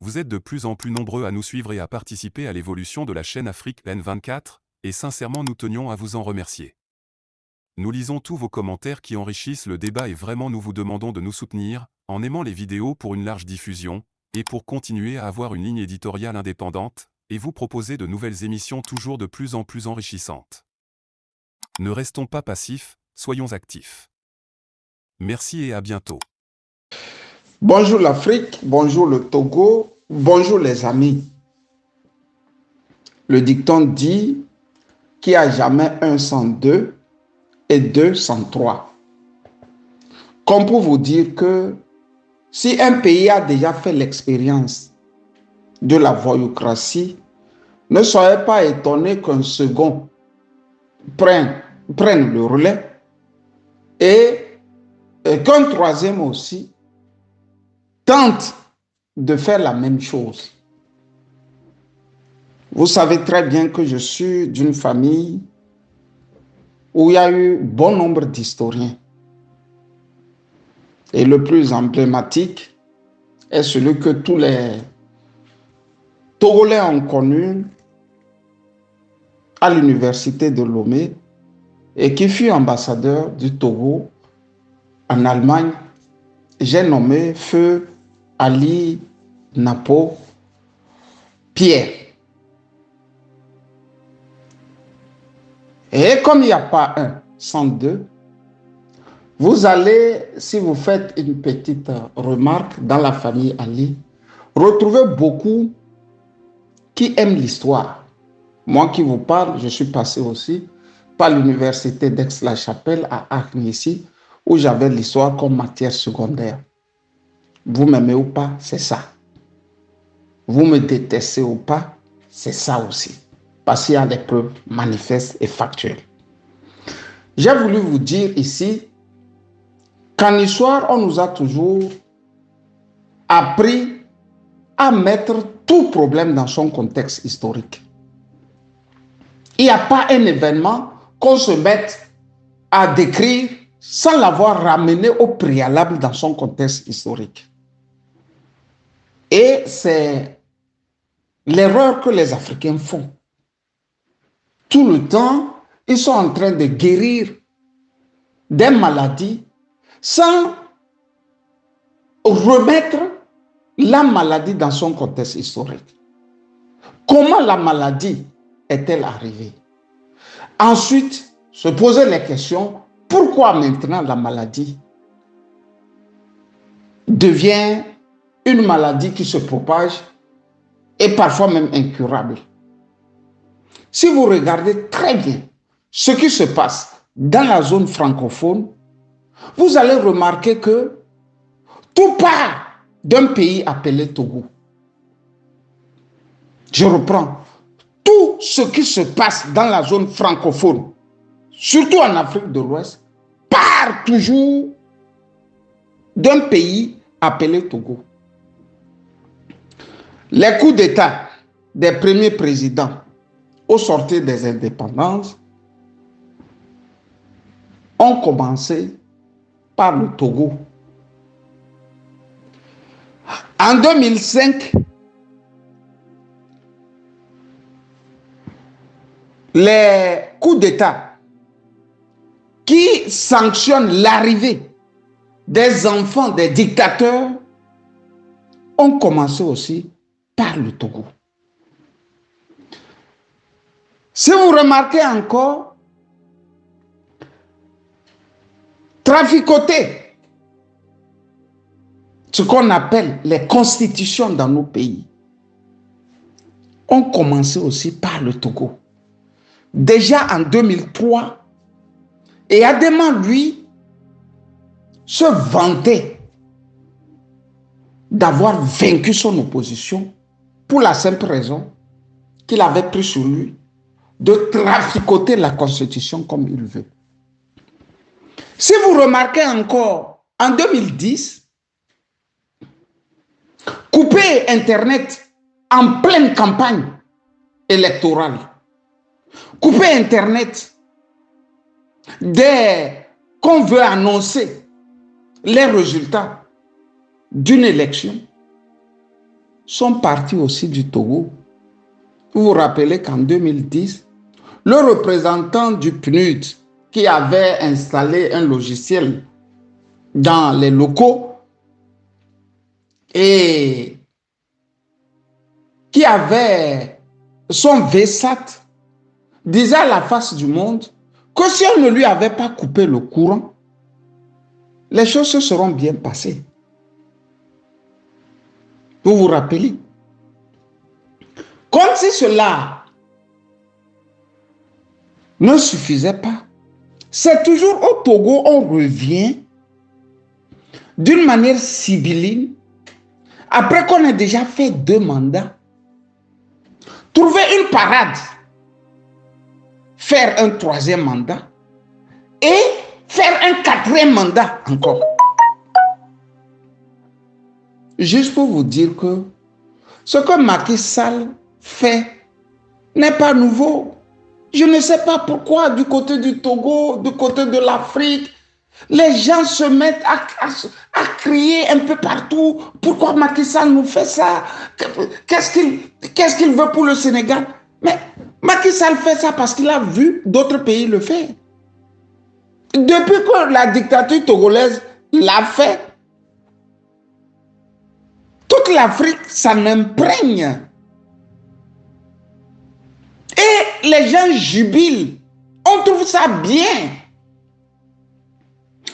Vous êtes de plus en plus nombreux à nous suivre et à participer à l'évolution de la chaîne Afrique N24, et sincèrement nous tenions à vous en remercier. Nous lisons tous vos commentaires qui enrichissent le débat et vraiment nous vous demandons de nous soutenir, en aimant les vidéos pour une large diffusion, et pour continuer à avoir une ligne éditoriale indépendante, et vous proposer de nouvelles émissions toujours de plus en plus enrichissantes. Ne restons pas passifs, soyons actifs. Merci et à bientôt. Bonjour l'Afrique, bonjour le Togo, bonjour les amis. Le dicton dit qu'il n'y a jamais un sans deux et deux sans trois. Comme pour vous dire que si un pays a déjà fait l'expérience de la voyoucratie, ne soyez pas étonnés qu'un second prenne le relais et qu'un troisième aussi tente de faire la même chose. Vous savez très bien que je suis d'une famille où il y a eu bon nombre d'historiens. Et le plus emblématique est celui que tous les Togolais ont connu à l'université de Lomé et qui fut ambassadeur du Togo en Allemagne. J'ai nommé Feu Ali Napo Pierre. Et comme il n'y a pas un sans deux, vous allez, si vous faites une petite remarque dans la famille Ali, retrouver beaucoup qui aiment l'histoire. Moi qui vous parle, je suis passé aussi par l'université d'Aix-la-Chapelle à Arnissi, où j'avais l'histoire comme matière secondaire. Vous m'aimez ou pas, c'est ça. Vous me détestez ou pas, c'est ça aussi. Parce qu'il y a des preuves manifestes et factuelles. J'ai voulu vous dire ici qu'en histoire, on nous a toujours appris à mettre tout problème dans son contexte historique. Il n'y a pas un événement qu'on se mette à décrire sans l'avoir ramené au préalable dans son contexte historique. Et c'est l'erreur que les Africains font. Tout le temps, ils sont en train de guérir des maladies sans remettre la maladie dans son contexte historique. Comment la maladie est-elle arrivée? Ensuite, se poser les questions, pourquoi maintenant la maladie devient une maladie qui se propage et parfois même incurable? Si vous regardez très bien ce qui se passe dans la zone francophone, vous allez remarquer que tout part d'un pays appelé Togo. Je reprends. Tout ce qui se passe dans la zone francophone, surtout en Afrique de l'Ouest, part toujours d'un pays appelé Togo. Les coups d'État des premiers présidents au sortir des indépendances ont commencé par le Togo. En 2005, les coups d'État qui sanctionnent l'arrivée des enfants des dictateurs ont commencé aussi par le Togo. Si vous remarquez encore, traficoter ce qu'on appelle les constitutions dans nos pays ont commencé aussi par le Togo. Déjà en 2003, et Adéma, lui, se vantait d'avoir vaincu son opposition pour la simple raison qu'il avait pris sur lui de traficoter la Constitution comme il veut. Si vous remarquez encore, en 2010, couper Internet en pleine campagne électorale, couper Internet dès qu'on veut annoncer les résultats d'une élection, sont partis aussi du Togo. Vous vous rappelez qu'en 2010, le représentant du PNUD qui avait installé un logiciel dans les locaux et qui avait son VSAT disait à la face du monde que si on ne lui avait pas coupé le courant, les choses se seront bien passées. Vous vous rappelez? Comme si cela ne suffisait pas, c'est toujours au Togo on revient d'une manière sibylline, après qu'on ait déjà fait 2 mandats, trouver une parade, faire un 3e mandat et faire un 4e mandat encore. Juste pour vous dire que ce que Macky Sall fait n'est pas nouveau. Je ne sais pas pourquoi du côté du Togo, du côté de l'Afrique, les gens se mettent à crier un peu partout. Pourquoi Macky Sall nous fait ça? Qu'est-ce qu'il veut pour le Sénégal? Mais Macky Sall fait ça parce qu'il a vu d'autres pays le faire. Depuis que la dictature togolaise l'a fait, toute l'Afrique s'en imprègne. Et les gens jubilent. On trouve ça bien.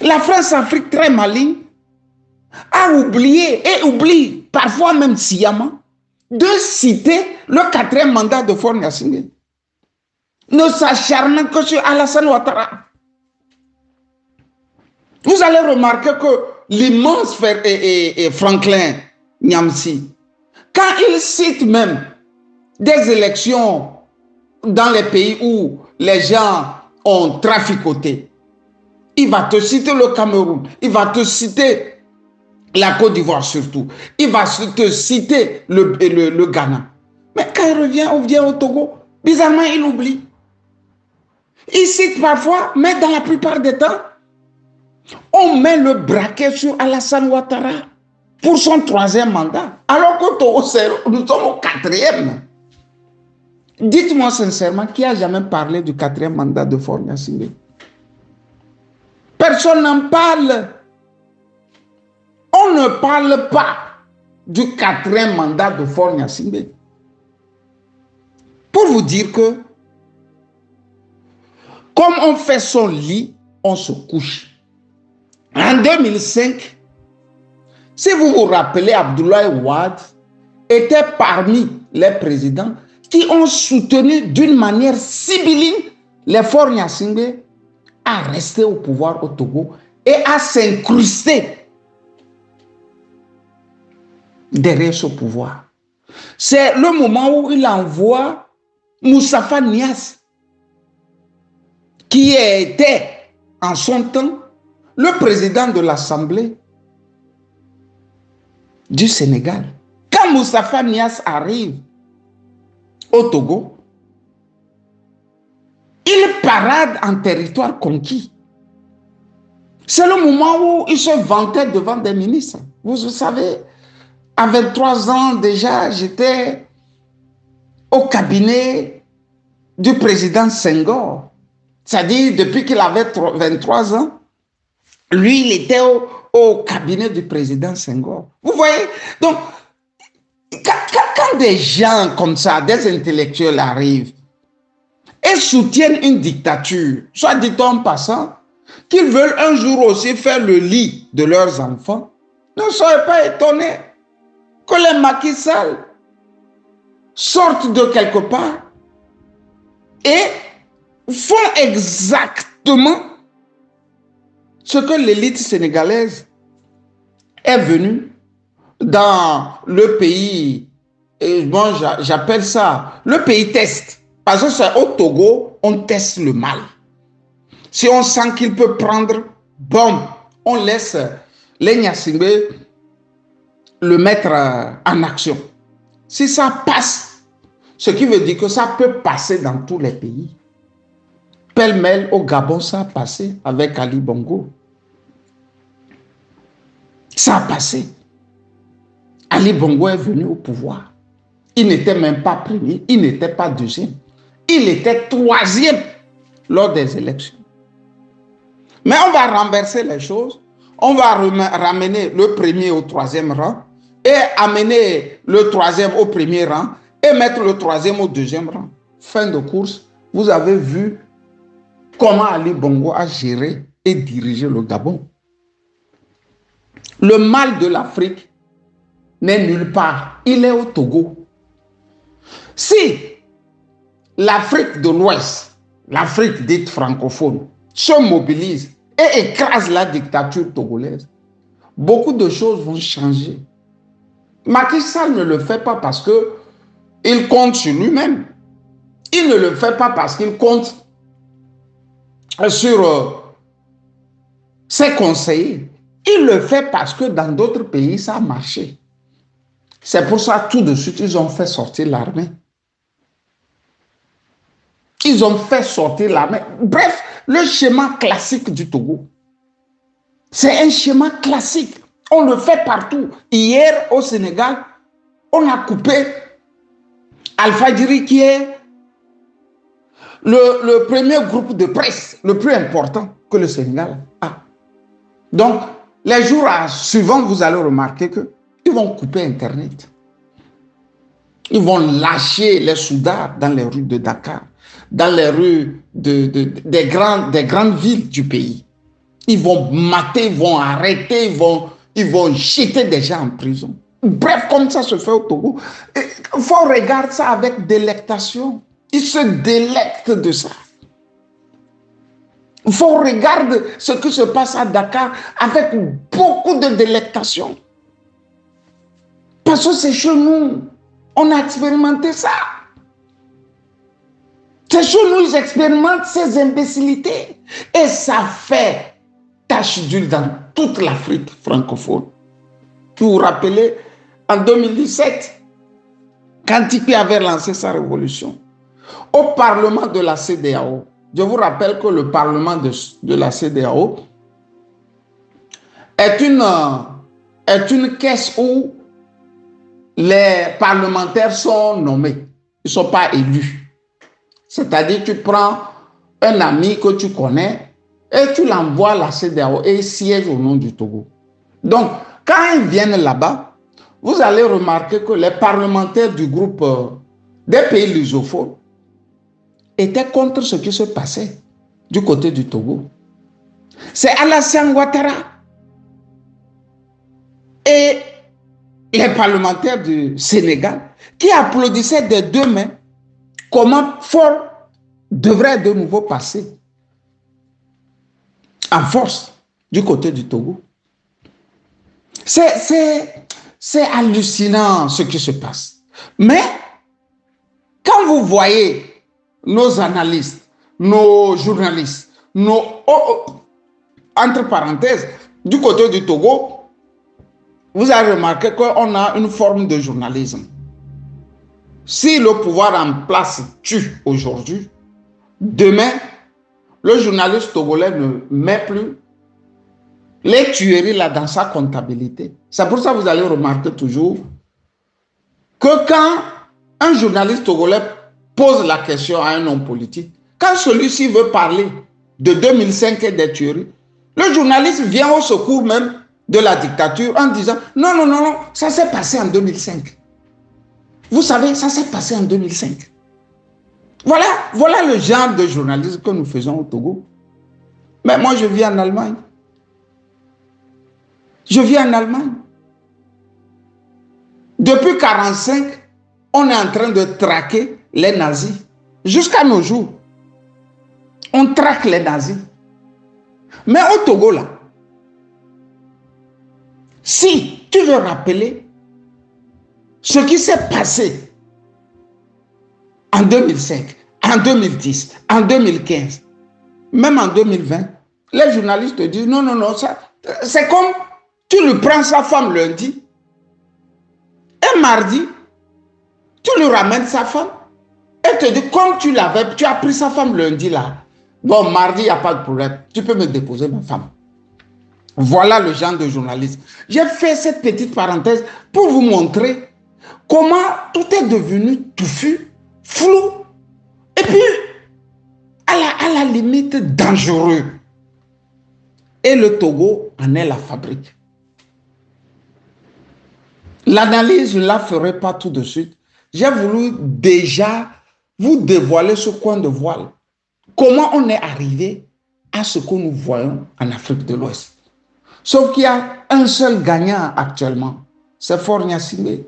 La France-Afrique, très maligne, a oublié et oublie, parfois même sciemment, de citer le 4e mandat de Faure Gnassingbé. Ne s'acharnant que sur Alassane Ouattara. Vous allez remarquer que l'immense Franklin Nyamsi, quand il cite même des élections dans les pays où les gens ont traficoté, il va te citer le Cameroun, il va te citer la Côte d'Ivoire surtout, il va te citer le Ghana. Mais quand il vient au Togo, bizarrement il oublie. Il cite parfois, mais dans la plupart des temps, on met le braquet sur Alassane Ouattara pour son 3e mandat. Alors qu'au Togo, nous sommes au 4e. Dites-moi sincèrement, qui a jamais parlé du 4e mandat de Faure Gnassingbé? Personne n'en parle. On ne parle pas du 4e mandat de Faure Gnassingbé. Pour vous dire que, comme on fait son lit, on se couche. En 2005, si vous vous rappelez, Abdoulaye Wade était parmi les présidents qui ont soutenu d'une manière sibylline les Faure Gnassingbé à rester au pouvoir au Togo et à s'incruster derrière ce pouvoir. C'est le moment où il envoie Moustapha Niasse, qui était en son temps le président de l'Assemblée du Sénégal. Quand Moustapha Niasse arrive au Togo, il parade en territoire conquis. C'est le moment où il se vantait devant des ministres. Vous savez, à 23 ans déjà, j'étais au cabinet du président Senghor. C'est-à-dire, depuis qu'il avait 23 ans, lui, il était au cabinet du président Senghor. Vous voyez? Donc, quand des gens comme ça, des intellectuels arrivent et soutiennent une dictature, soit dit en passant, qu'ils veulent un jour aussi faire le lit de leurs enfants, ne soyez pas étonnés que les Macky Sall sortent de quelque part et font exactement ce que l'élite sénégalaise est venue dans le pays, et bon, j'appelle ça le pays test. Parce que c'est au Togo, on teste le mal. Si on sent qu'il peut prendre, bon, on laisse les Gnassingbé le mettre en action. Si ça passe, ce qui veut dire que ça peut passer dans tous les pays. Pêle-mêle au Gabon, ça a passé avec Ali Bongo. Ça a passé. Ali Bongo est venu au pouvoir. Il n'était même pas premier, il n'était pas deuxième. Il était troisième lors des élections. Mais on va renverser les choses. On va ramener le premier au troisième rang et amener le troisième au premier rang et mettre le troisième au deuxième rang. Fin de course, vous avez vu comment Ali Bongo a géré et dirigé le Gabon. Le mal de l'Afrique n'est nulle part. Il est au Togo. Si l'Afrique de l'Ouest, l'Afrique dite francophone, se mobilise et écrase la dictature togolaise, beaucoup de choses vont changer. Macky Sall ne le fait pas parce qu'il compte sur lui-même. Il ne le fait pas parce qu'il compte sur ses conseillers. Il le fait parce que dans d'autres pays, ça a marché. C'est pour ça, tout de suite, ils ont fait sortir l'armée. Ils ont fait sortir l'armée. Bref, le schéma classique du Togo. C'est un schéma classique. On le fait partout. Hier, au Sénégal, on a coupé Alpha Djiri, qui est le premier groupe de presse le plus important que le Sénégal a. Donc, les jours suivants, vous allez remarquer qu'ils vont couper Internet. Ils vont lâcher les soudards dans les rues de Dakar, dans les rues des grandes villes du pays. Ils vont mater, ils vont arrêter, ils vont jeter des gens en prison. Bref, comme ça se fait au Togo. Il faut regarder ça avec délectation. Ils se délectent de ça. Il faut regarder ce qui se passe à Dakar avec beaucoup de délectation. Parce que c'est chez nous. On a expérimenté ça. C'est chez nous, ils expérimentent ces imbécilités. Et ça fait tache d'huile dans toute l'Afrique francophone. Vous vous rappelez, en 2017, quand Tipi avait lancé sa révolution, au Parlement de la CEDEAO, je vous rappelle que le Parlement de la CEDEAO est une caisse où les parlementaires sont nommés. Ils ne sont pas élus. C'est-à-dire, tu prends un ami que tu connais et tu l'envoies à la CEDEAO et il siège au nom du Togo. Donc, quand ils viennent là-bas, vous allez remarquer que les parlementaires du groupe des pays lusophones étaient contre ce qui se passait du côté du Togo. C'est Alassane Ouattara et les parlementaires du Sénégal qui applaudissaient des deux mains comment Faure devrait de nouveau passer en force du côté du Togo. C'est hallucinant ce qui se passe. Mais quand vous voyez nos analystes, nos journalistes, entre parenthèses, du côté du Togo, vous avez remarqué qu'on a une forme de journalisme. Si le pouvoir en place tue aujourd'hui, demain, le journaliste togolais ne met plus les tueries là dans sa comptabilité. C'est pour ça que vous allez remarquer toujours que quand un journaliste togolais pose la question à un homme politique, quand celui-ci veut parler de 2005 et des tueries, le journaliste vient au secours même de la dictature en disant non, non, non, non, ça s'est passé en 2005. Vous savez, ça s'est passé en 2005. Voilà le genre de journalisme que nous faisons au Togo. Mais moi, je vis en Allemagne. Je vis en Allemagne. Depuis 1945, on est en train de traquer les nazis. Jusqu'à nos jours, on traque les nazis. Mais au Togo, là, si tu veux rappeler ce qui s'est passé en 2005, en 2010, en 2015, même en 2020, les journalistes te disent non, non, non, c'est comme tu lui prends sa femme lundi et mardi, tu lui ramènes sa femme et te dit comme tu as pris sa femme lundi là, bon, mardi, il n'y a pas de problème, tu peux me déposer ma femme. Voilà le genre de journalisme. J'ai fait cette petite parenthèse pour vous montrer comment tout est devenu touffu, flou, et puis à la limite dangereux. Et le Togo en est la fabrique. L'analyse, je ne la ferai pas tout de suite. J'ai voulu déjà vous dévoiler ce coin de voile. Comment on est arrivé à ce que nous voyons en Afrique de l'Ouest. Sauf qu'il y a un seul gagnant actuellement, c'est Faure Gnassingbé.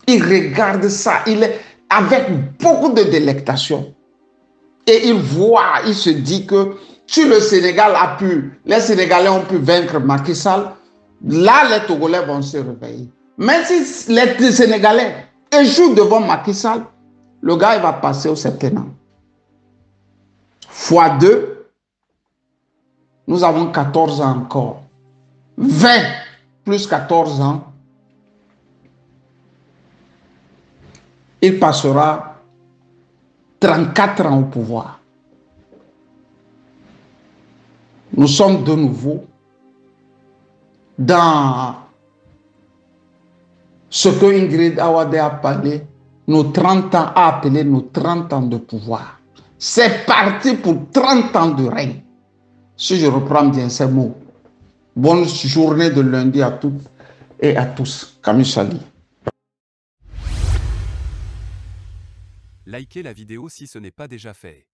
Il regarde ça, il est avec beaucoup de délectation. Et il voit, il se dit que si le Sénégal a pu, les Sénégalais ont pu vaincre Macky Sall, là les Togolais vont se réveiller. Mais si les Sénégalais échouent devant Macky Sall, le gars il va passer au septennat. Fois 2, nous avons 14 ans encore. 20 plus 14 ans, il passera 34 ans au pouvoir. Nous sommes de nouveau dans ce que Ingrid Awade a appelé nos 30 ans, nos 30 ans de pouvoir. C'est parti pour 30 ans de règne. Si je reprends bien ces mots. Bonne journée de lundi à toutes et à tous. Camille Chali. Likez la vidéo si ce n'est pas déjà fait.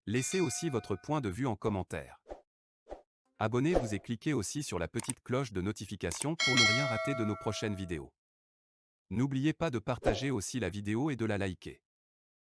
Laissez aussi votre point de vue en commentaire. Abonnez-vous et cliquez aussi sur la petite cloche de notification pour ne rien rater de nos prochaines vidéos. N'oubliez pas de partager aussi la vidéo et de la liker.